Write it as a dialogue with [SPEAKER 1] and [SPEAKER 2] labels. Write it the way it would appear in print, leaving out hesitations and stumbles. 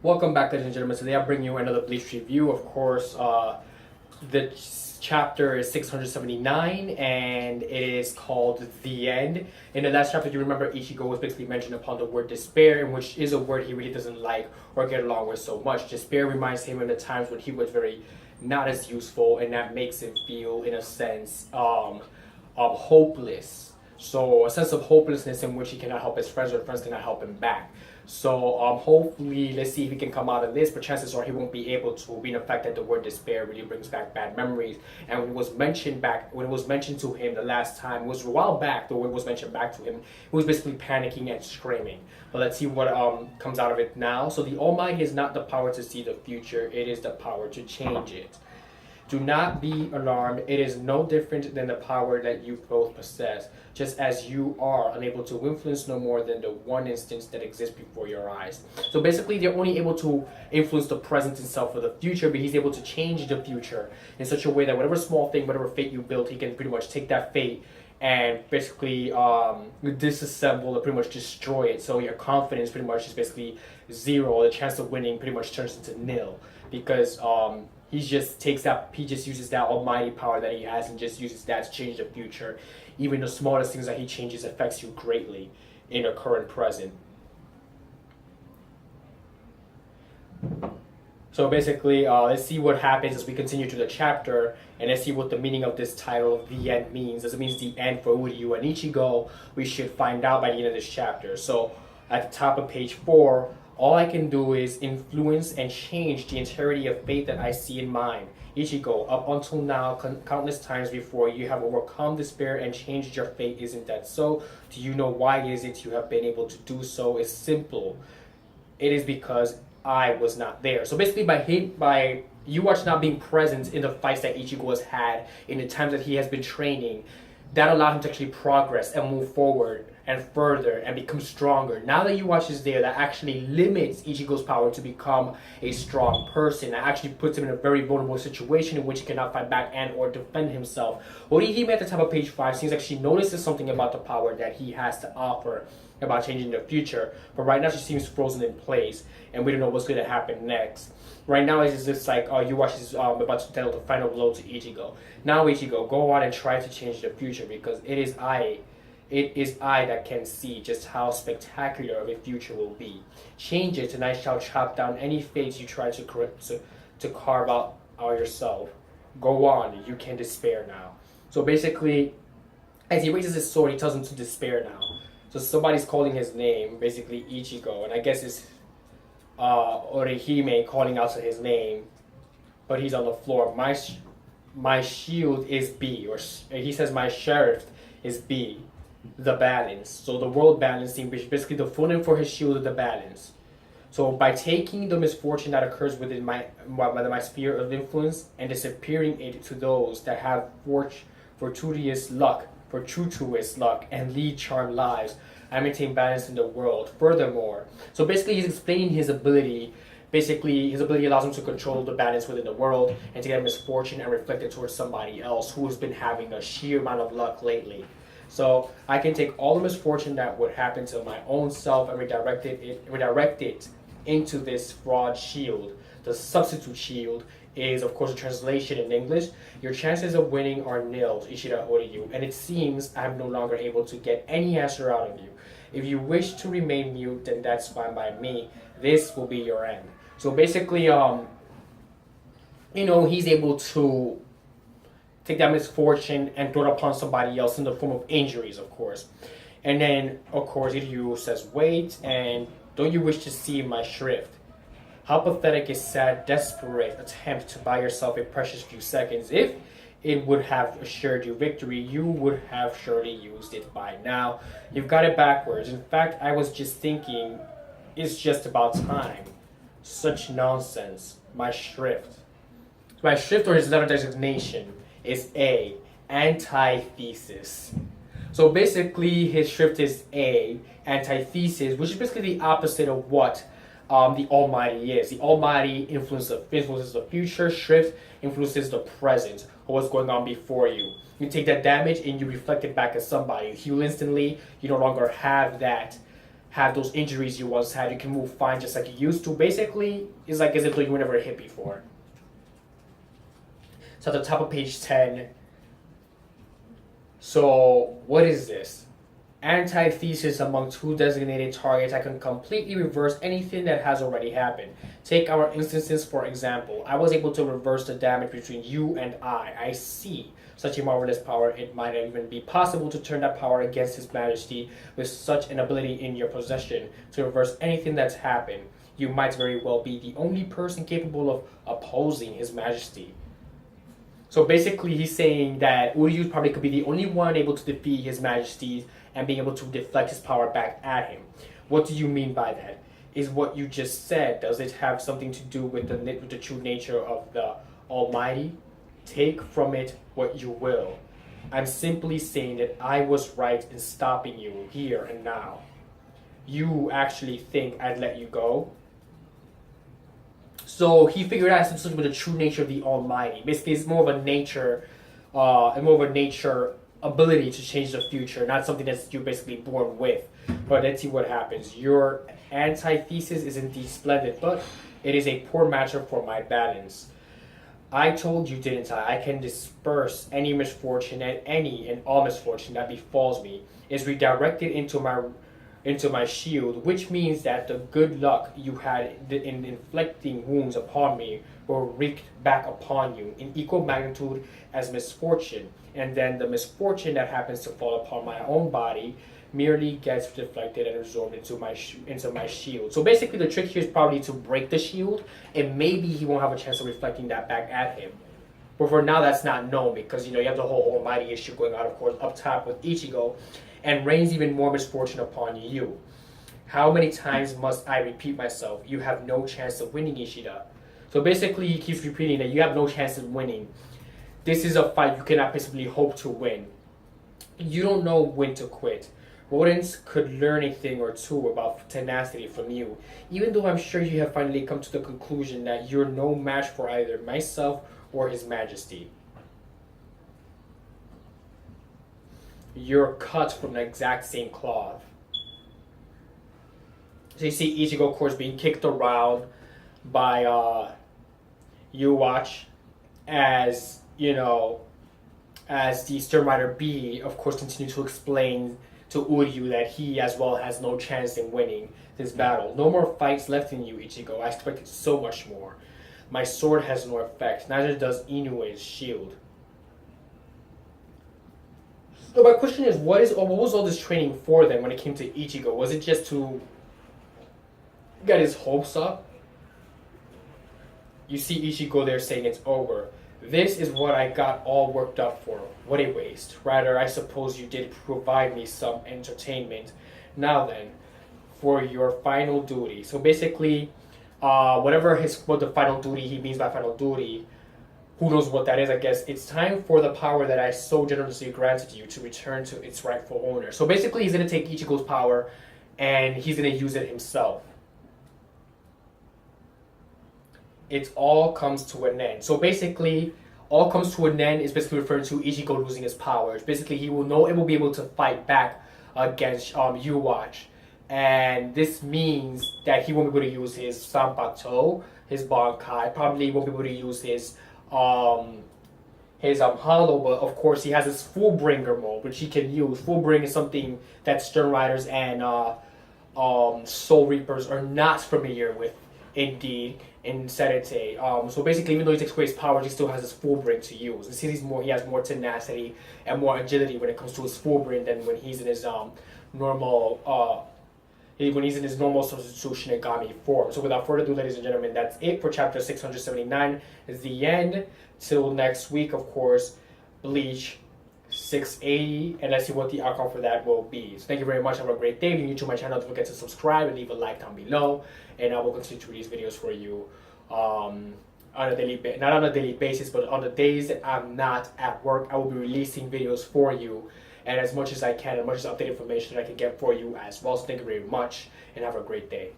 [SPEAKER 1] Welcome back, ladies and gentlemen. Today I bring you another Bleach review. Of course, the chapter is 679, and it is called The End. In the last chapter, you remember Ichigo was basically mentioned upon the word despair, and which is a word he really doesn't like or get along with so much. Despair reminds him of the times when he was very not as useful, and that makes him feel, in a sense, hopeless. So a sense of hopelessness in which he cannot help his friends, or friends cannot help him back. So hopefully, let's see if he can come out of this. But chances are he won't be able to, being the fact that the word despair really brings back bad memories. And when it was mentioned to him the last time, it was a while back. The word was mentioned back to him. He was basically panicking and screaming. But let's see what comes out of it now. So the Almighty is not the power to see the future; it is the power to change it. Do not be alarmed. It is no different than the power that you both possess, just as you are unable to influence no more than the one instance that exists before your eyes. So basically, they're only able to influence the present itself for the future, but he's able to change the future in such a way that whatever small thing, whatever fate you built, he can pretty much take that fate and basically disassemble and pretty much destroy it. So your confidence pretty much is basically zero. The chance of winning pretty much turns into nil because he just uses that almighty power that he has and just uses that to change the future. Even the smallest things that he changes affects you greatly in the current present. So basically, let's see what happens as we continue to the chapter, and let's see what the meaning of this title, The End, means. Does it mean the end for Uryu and Ichigo? We should find out by the end of this chapter. So at the top of page 4, all I can do is influence and change the entirety of fate that I see in mind. Ichigo, up until now, countless times before, you have overcome despair and changed your fate. Isn't that so? Do you know why is it you have been able to do so? It's simple. It is because I was not there. So basically, by Yuwatch not being present in the fights that Ichigo has had, in the times that he has been training, that allowed him to actually progress and move forward and further and become stronger. Now that Yuwatch is there, that actually limits Ichigo's power to become a strong person. That actually puts him in a very vulnerable situation in which he cannot fight back and or defend himself. Orihime at the top of page 5 seems like she notices something about the power that he has to offer about changing the future. But right now she seems frozen in place and we don't know what's going to happen next. Right now it's just like Yuwatch is about to deal the final blow to Ichigo. Now Ichigo, go on and try to change the future because it is I that can see just how spectacular of a future will be. Change it, and I shall chop down any fates you try to carve out yourself. Go on, you can despair now. So basically, as he raises his sword, he tells him to despair now. So somebody's calling his name, basically Ichigo, and I guess it's Orihime calling out to his name, but he's on the floor. My shield is B, or he says my sheriff is B. The balance. So the world balancing, which basically the full name for his shield is the balance. So by taking the misfortune that occurs within my sphere of influence and disappearing it to those that have fortuitous luck, and lead charmed lives, I maintain balance in the world. Furthermore, so basically he's explaining his ability. Basically, his ability allows him to control the balance within the world and to get misfortune and reflect it towards somebody else who has been having a sheer amount of luck lately. So I can take all the misfortune that would happen to my own self and redirect it into this fraud shield. The substitute shield is, of course, a translation in English. Your chances of winning are nil, Ishida Oryu, and it seems I'm no longer able to get any answer out of you. If you wish to remain mute, then that's fine by me. This will be your end. So basically, he's able to take that misfortune and throw it upon somebody else in the form of injuries, of course. And then, of course, Iryu says, wait, and don't you wish to see my shrift? How pathetic is sad, desperate attempt to buy yourself a precious few seconds. If it would have assured you victory, you would have surely used it by now. You've got it backwards. In fact, I was just thinking, it's just about time. Such nonsense. My shrift. My shrift, or his letter designation, is A, antithesis. So basically his shrift is A, antithesis, which is basically the opposite of what the Almighty is. The Almighty influences the future, shrift influences the present, or what's going on before you. You take that damage and you reflect it back at somebody. You instantly, you no longer have that have those injuries you once had. You can move fine just like you used to. Basically, it's like as if you were never hit before. So at the top of page 10. So what is this? Antithesis among two designated targets. I can completely reverse anything that has already happened. Take our instances for example. I was able to reverse the damage between you and I. I see such a marvelous power. It might even be possible to turn that power against His Majesty with such an ability in your possession to reverse anything that's happened. You might very well be the only person capable of opposing His Majesty. So basically he's saying that Uryu probably could be the only one able to defeat His Majesty and being able to deflect his power back at him. What do you mean by that? Is what you just said, does it have something to do with the true nature of the Almighty? Take from it what you will. I'm simply saying that I was right in stopping you here and now. You actually think I'd let you go? So he figured out something with the true nature of the Almighty. Basically, it's more of a nature, ability to change the future, not something that you're basically born with. But let's see what happens. Your antithesis is indeed splendid, but it is a poor matchup for my balance. I told you, didn't I? I can disperse any misfortune and any and all misfortune that befalls me is redirected into my shield, which means that the good luck you had in inflicting wounds upon me will wreak back upon you in equal magnitude as misfortune, and then the misfortune that happens to fall upon my own body merely gets deflected and absorbed into my shield. So basically the trick here is probably to break the shield, and maybe he won't have a chance of reflecting that back at him. But for now that's not known, because you have the whole Almighty issue going on, of course, up top with Ichigo, and rains even more misfortune upon you. How many times must I repeat myself? You have no chance of winning, Ishida. So basically he keeps repeating that you have no chance of winning. This is a fight you cannot possibly hope to win. You don't know when to quit. Rodents could learn a thing or two about tenacity from you, even though I'm sure you have finally come to the conclusion that you're no match for either myself or His Majesty. You're cut from the exact same cloth. So you see Ichigo, of course, being kicked around by Uwatch as, as the Stern Rider B, of course, continues to explain to Uryu that he as well has no chance in winning this battle. No more fights left in you, Ichigo. I expected so much more. My sword has no effect, neither does Inoue's shield. So my question is, what was all this training for then when it came to Ichigo? Was it just to get his hopes up? You see Ichigo there saying it's over. This is what I got all worked up for. What a waste. Rather, I suppose you did provide me some entertainment. Now then, for your final duty. So basically, what the final duty he means by final duty, who knows what that is, I guess. It's time for the power that I so generously granted you to return to its rightful owner. So basically, he's going to take Ichigo's power and he's going to use it himself. It all comes to an end. So basically, all comes to an end is basically referring to Ichigo losing his powers. Basically, he will be able to fight back against Uwatch. And this means that he won't be able to use his Sanpakuto, his Bankai. Probably won't be able to use his Hollow, but of course he has his Fullbringer mode, which he can use. Fullbringer is something that Stern Riders and Soul Reapers are not familiar with, indeed, in Sedate. So basically, even though he takes away his powers, he still has his Fullbring to use. And since he has more tenacity and more agility when it comes to his Fullbring than when he's in his normal substitution Shinigami form. So without further ado, ladies and gentlemen, that's it for chapter 679. It's the end. Till next week, of course, Bleach 680, and let's see what the outcome for that will be. So thank you very much. Have a great day. If you're new to my channel, don't forget to subscribe and leave a like down below, and I will continue to release videos for you on a not on a daily basis, but on the days that I'm not at work, I will be releasing videos for you, and as much as I can, as much as updated information that I can get for you as well. So thank you very much, and have a great day.